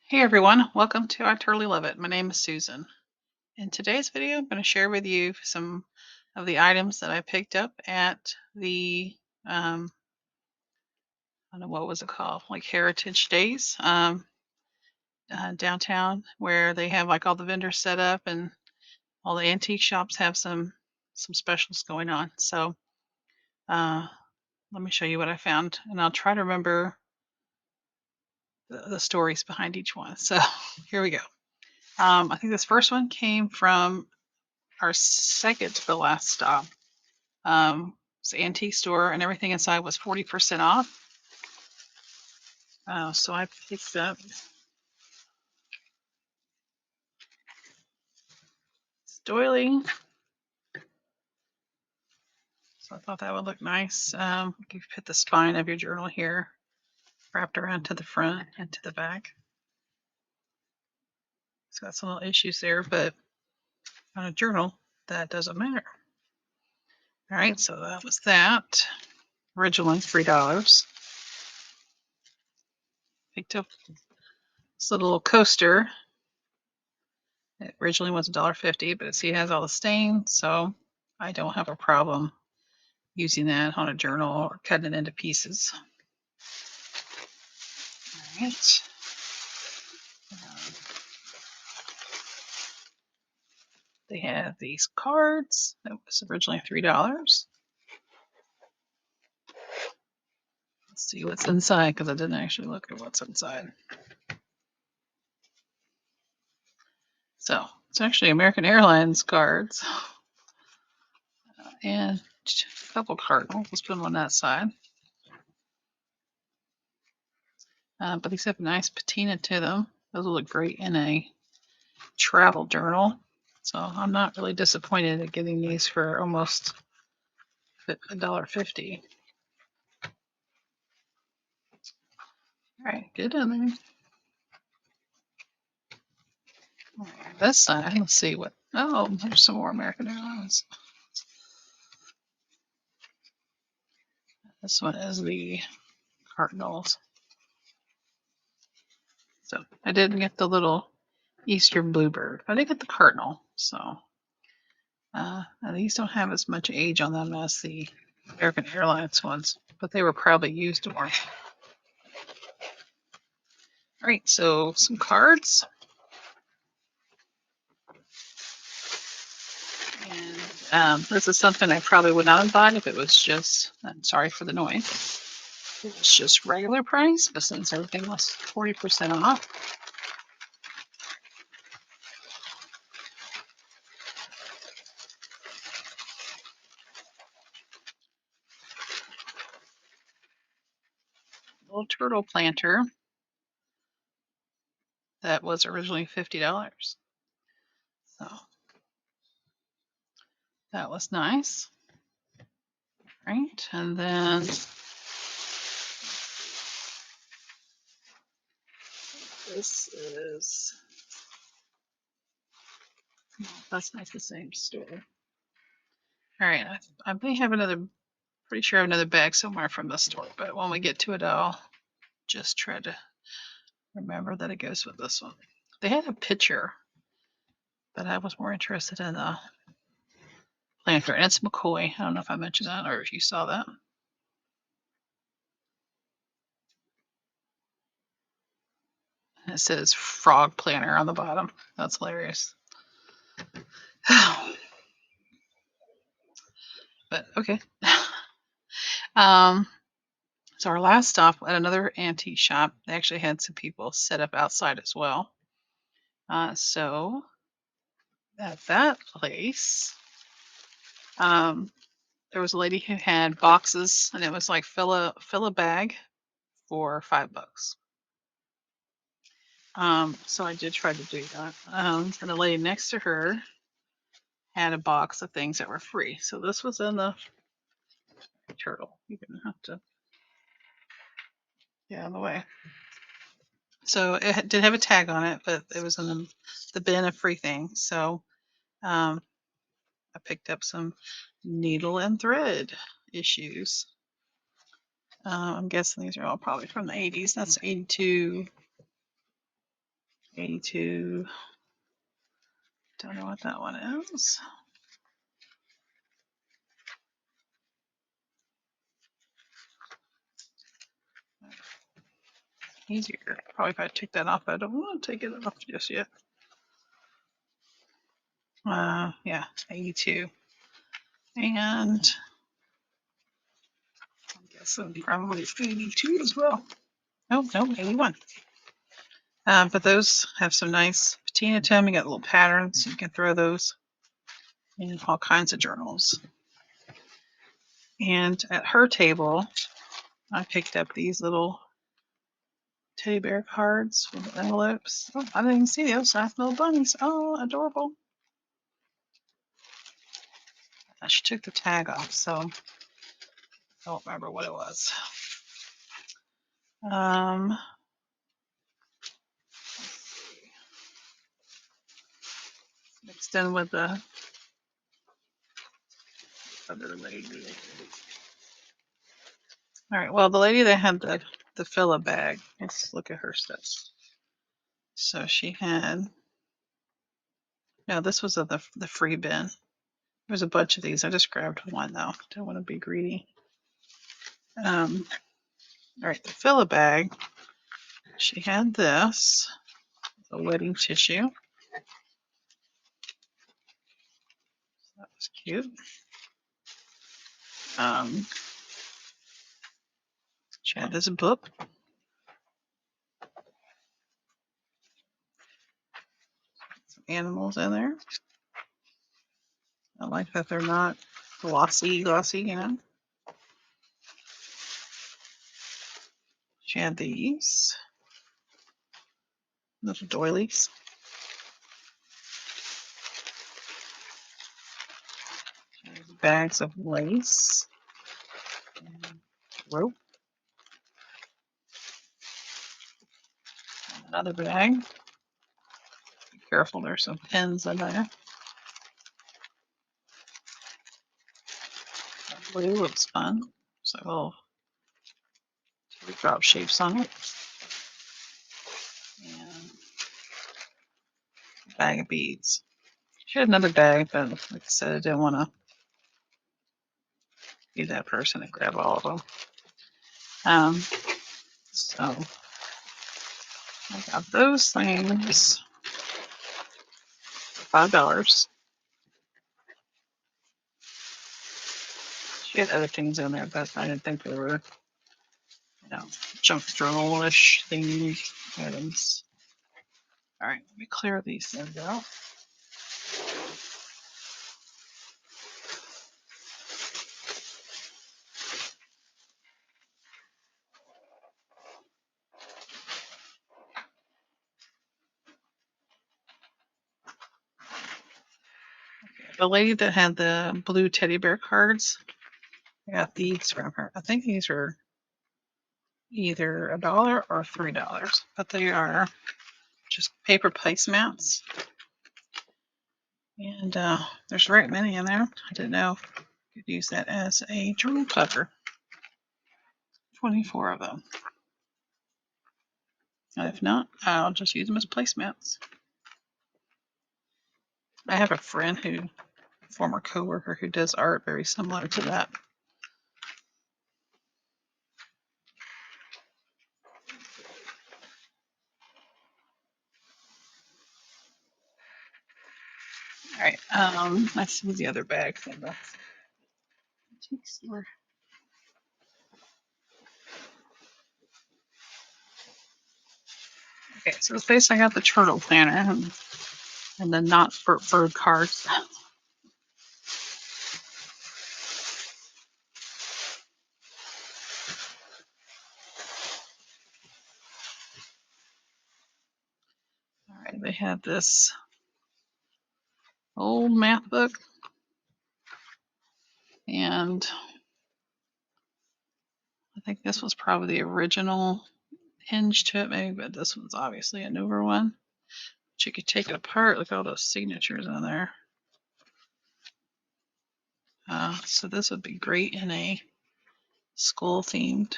Hey everyone, welcome to I Totally Love It. My name is Susan. In today's video, I'm going to share with you some of the items that I picked up at the, I don't know, what was it called? Like Heritage Days, downtown, where they have like all the vendors set up and all the antique shops have some specials going on. So uh, let me show you what I found, and I'll try to remember the stories behind each one. So here we go. I think this first one came from our second to the last stop. It's an antique store, and everything inside was 40% off. So I picked up this doily. So I thought that would look nice. You can put the spine of your journal here, wrapped around to the front and to the back. It's got some little issues there, but on a journal, that doesn't matter. All right, so that was that. Originally $3. Picked up this little coaster. It originally was $1.50, but see, it has all the stains, so I don't have a problem using that on a journal or cutting it into pieces. All right. They have these cards. That was originally $3. Let's see what's inside because I didn't actually look at what's inside. So it's actually American Airlines cards and a couple cardinals. Let's put them on that side. But these have a nice patina to them. Those will look great in a travel journal. So I'm not really disappointed at getting these for almost $1.50. All right, good in there. This side, let's see what. Oh, there's some more American Airlines. This one is the Cardinals. So I didn't get the little Eastern Bluebird. I did get the Cardinal. So these don't have as much age on them as the American Airlines ones, but they were probably used more. All right, so some cards. And this is something I probably would not have bought if it was just, I'm sorry for the noise, if it was just regular price, but since everything was 40% off. Little turtle planter that was originally $50. So that was nice. Right, and then this is, that's not the same store. All right, I may have another, pretty sure I have another bag somewhere from this store, but when we get to it, I'll just try to remember that it goes with this one. They had a picture, but I was more interested in the planter, and it's McCoy. I don't know if I mentioned that or if you saw that. And it says frog planter on the bottom. That's hilarious. But okay. So our last stop at another antique shop, they actually had some people set up outside as well. So at that place, there was a lady who had boxes, and it was like fill a bag for $5. So I did try to do that. And the lady next to her had a box of things that were free. So this was in the turtle. You're gonna have to get out of the way. So it did have a tag on it, but it was in the bin of free things. So I picked up some needle and thread issues. I'm guessing these are all probably from the 80s. That's 82. 82. Don't know what that one is. Easier. Probably if I take that off, but I don't want to take it off just yet. Yeah, 82. And I guess I'm probably 82 as well. Oh, no, 81. But those have some nice patina to them. You got little patterns. You can throw those in all kinds of journals. And at her table, I picked up these little teddy bear cards with envelopes. Oh, I didn't even see those nice little bunnies. Oh, adorable. She took the tag off, so I don't remember what it was. Mixed in with the other lady. All right, well, the lady that had the fill a bag, let's look at her stuff. So she had, no, this was the free bin. There's a bunch of these. I just grabbed one though. Don't want to be greedy. All right, the fill a bag. She had this, a wedding tissue. That was cute. She had this book. Some animals in there. I like that they're not glossy, you know. She had these little doilies. Bags of lace. And rope. And another bag. Be careful, there's some pins in there. That blue looks fun. So little drop shapes on it. And a bag of beads. She had another bag, but like I said, I didn't want to be that person and grab all of them. So I got those things for $5. She had other things in there, but I didn't think they were, junk journal-ish things, items. All right, let me clear these things out. The lady that had the blue teddy bear cards, I got these from her. I think these are either $1 or $3, but they are just paper placemats. And there's right many in there. I didn't know you could use that as a journal cover. 24 of them. And if not, I'll just use them as placemats. I have a friend former coworker who does art very similar to that. All right, let's see the other bag from the boutique store. Okay, so it's basically I got the turtle planner and the not bird cards. All right, they have this old math book, and I think this was probably the original hinge to it, maybe, but this one's obviously a newer one. But you could take it apart. Look at all those signatures on there. So this would be great in a school-themed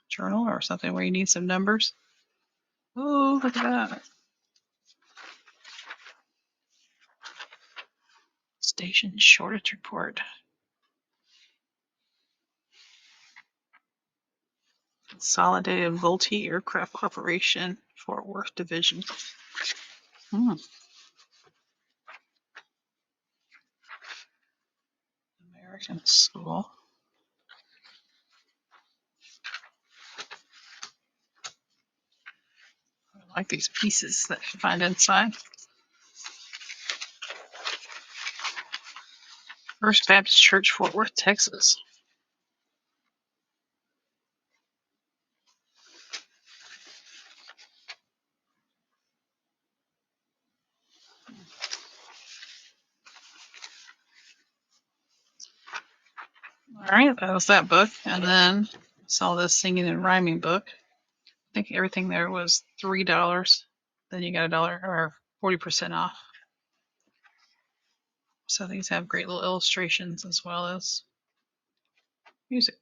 journal or something where you need some numbers. Oh, look at that. Station Shortage Report. Consolidated Vultee Aircraft Corporation, Fort Worth Division. American School. I like these pieces that you find inside. First Baptist Church, Fort Worth, Texas. All right, that was that book. And then I saw this singing and rhyming book. I think everything there was $3. Then you got $1 or 40% off. So these have great little illustrations as well as music.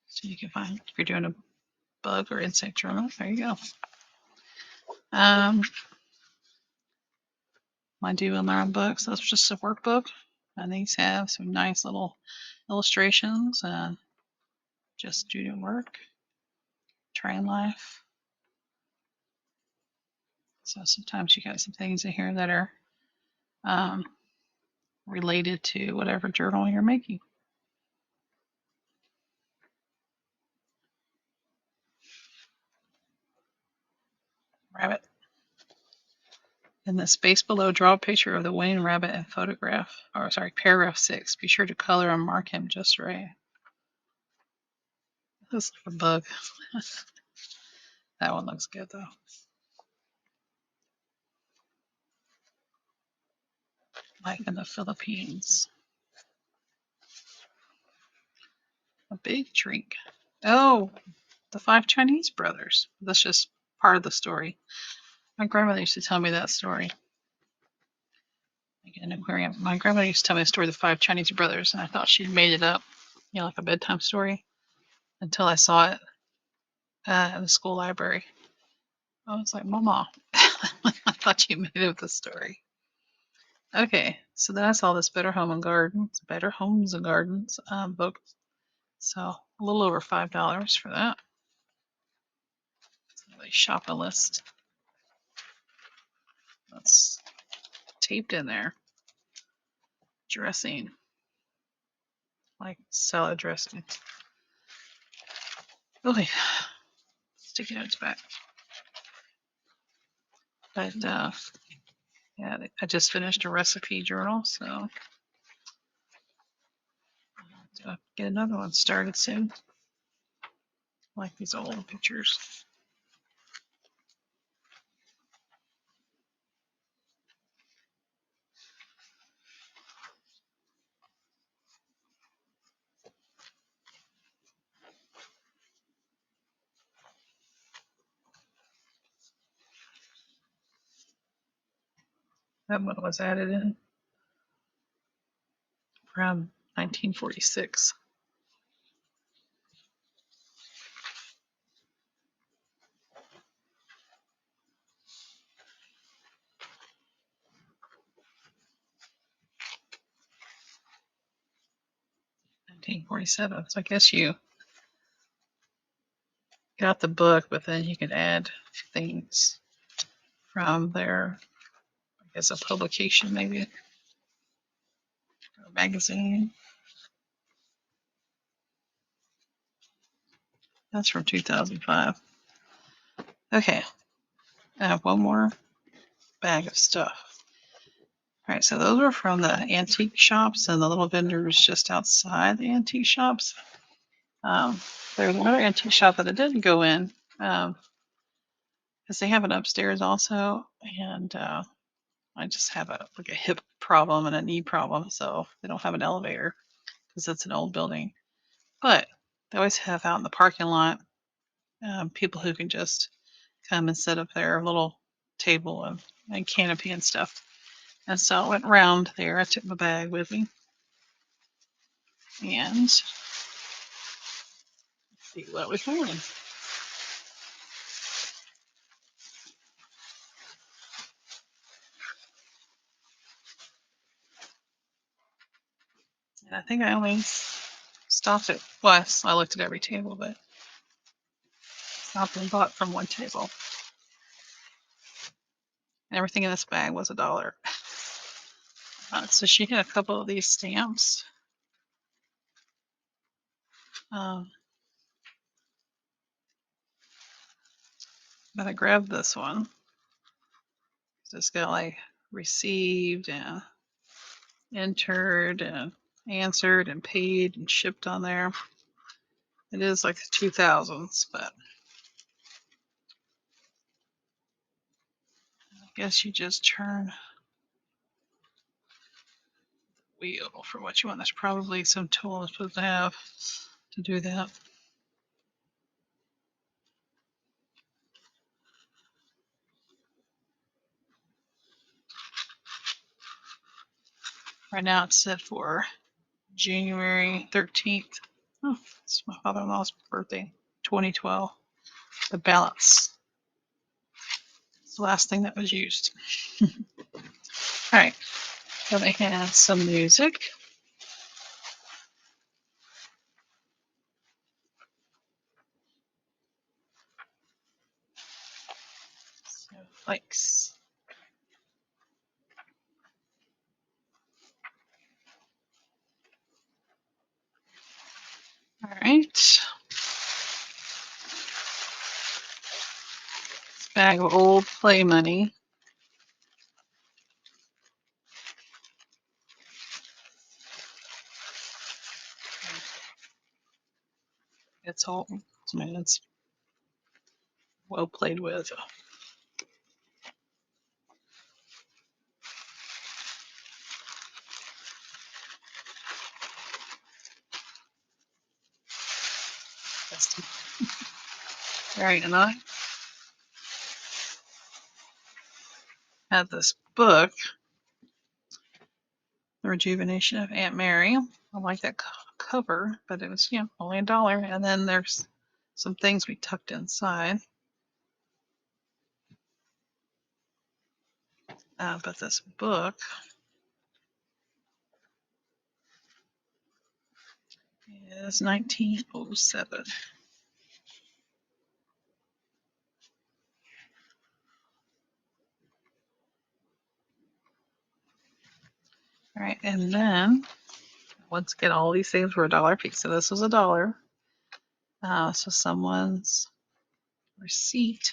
So you can find if you're doing a bug or insect journal. There you go. My Do and Learn books. That's just a workbook. And these have some nice little illustrations and just student work, train life. So sometimes you got some things in here that are related to whatever journal you're making. Rabbit. In the space below, draw a picture of the winning rabbit and photograph, or sorry, paragraph 6. Be sure to color and mark him just right. This is a bug. That one looks good though. Life in the Philippines. A big drink. Oh, the 5 Chinese brothers. That's just part of the story. My grandmother used to tell me that story. Like in an aquarium. My grandmother used to tell me the story of the 5 Chinese brothers, and I thought she'd made it up, like a bedtime story, until I saw it in the school library. I was like, Mama, I thought you made up the story. Okay, so that's all this Better Homes and Gardens book. So a little over $5 for that. Shop a list. That's taped in there. Dressing, like salad dressing. Okay, sticky notes back. But yeah, I just finished a recipe journal, so I'll get another one started soon. I like these old pictures. That one was added in from 1946. So I guess you got the book, but then you can add things from their, I guess, a publication maybe, or a magazine. That's from 2005. Okay, I have one more bag of stuff. All right, so those were from the antique shops and the little vendors just outside the antique shops. There's another antique shop that I didn't go in because they have it upstairs also, and I just have a hip problem and a knee problem, so they don't have an elevator because it's an old building. But they always have out in the parking lot people who can just come and set up their little table and canopy and stuff. And so I went around there. I took my bag with me. And let's see what we found. And I think I only stopped at, well, I looked at every table, but stopped and bought from one table. And everything in this bag was $1. So she had a couple of these stamps. But I grabbed this one. It's got like received and entered and answered and paid and shipped on there. It is like the 2000s, but I guess you just turn the wheel for what you want. There's probably some tool I'm supposed to have to do that. Right now it's set for January 13th. Oh, it's my father-in-law's birthday, 2012. The balance. It's the last thing that was used. All right. Then I have some music. Snowflakes. All right. This bag of old play money. It's old. I mean, it's well played with. All right, and I have this book, The Rejuvenation of Aunt Mary. I like that cover, but it was, only $1. And then there's some things we tucked inside. But this book is 1907. All right, and then once again, all these things were $1 a piece. So this was $1. So someone's receipt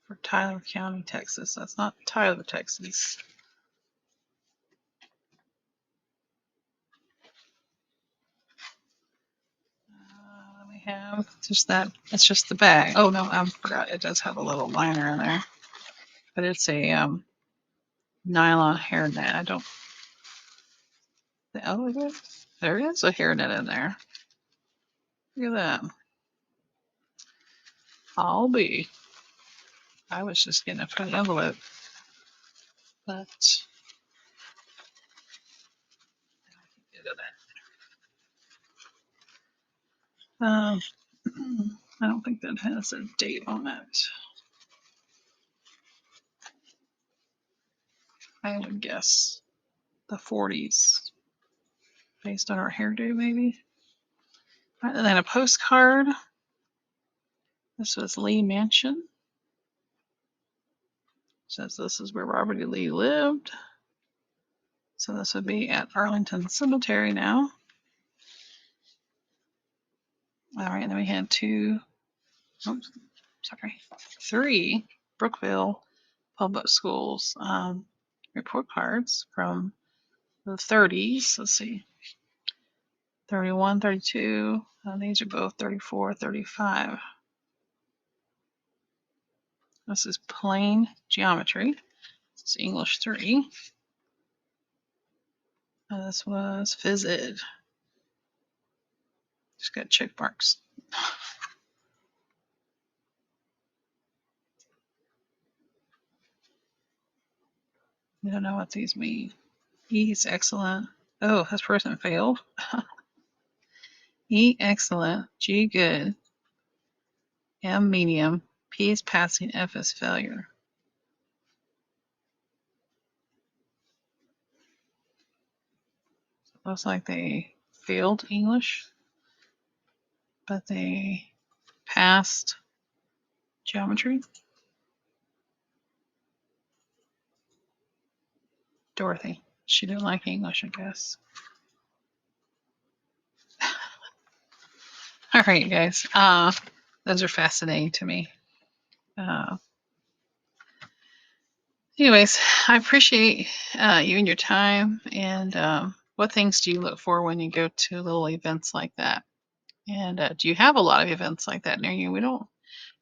for Tyler County, Texas. That's not Tyler, Texas. We have just that. It's just the bag. Oh no, I forgot. It does have a little liner in there, but it's a nylon hairnet. I don't. Oh, there is a hairnet in there. Look at that. I was just getting a front envelope, but I don't think that has a date on it. I would guess the 40s, based on our hairdo, maybe. And then a postcard. This was Lee Mansion. Says this is where Robert E. Lee lived. So this would be at Arlington Cemetery now. All right, and then we had three Brookville Public Schools report cards from the 30s. Let's see, 31, 32. These are both 34, 35. This is plain geometry. This is English 3. This was phys ed. Just got check marks. I don't know what these mean. E is excellent. Oh, this person failed. E excellent. G good. M medium. P is passing. F is failure. Looks like they failed English, but they passed geometry. Dorothy. She didn't like English, I guess. All right, guys. Those are fascinating to me. Anyways, I appreciate you and your time. And what things do you look for when you go to little events like that? And do you have a lot of events like that near you? We don't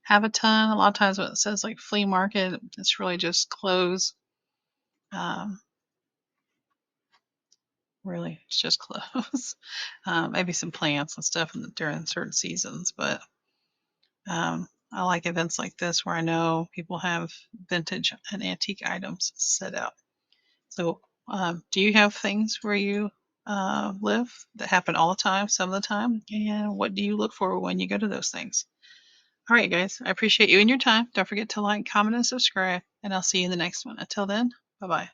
have a ton. A lot of times when it says like flea market, it's really just clothes. Um, really, it's just clothes. Maybe some plants and stuff during certain seasons. But I like events like this where I know people have vintage and antique items set out. So, do you have things where you live that happen all the time, some of the time? And what do you look for when you go to those things? All right, guys, I appreciate you and your time. Don't forget to like, comment, and subscribe, and I'll see you in the next one. Until then, bye bye.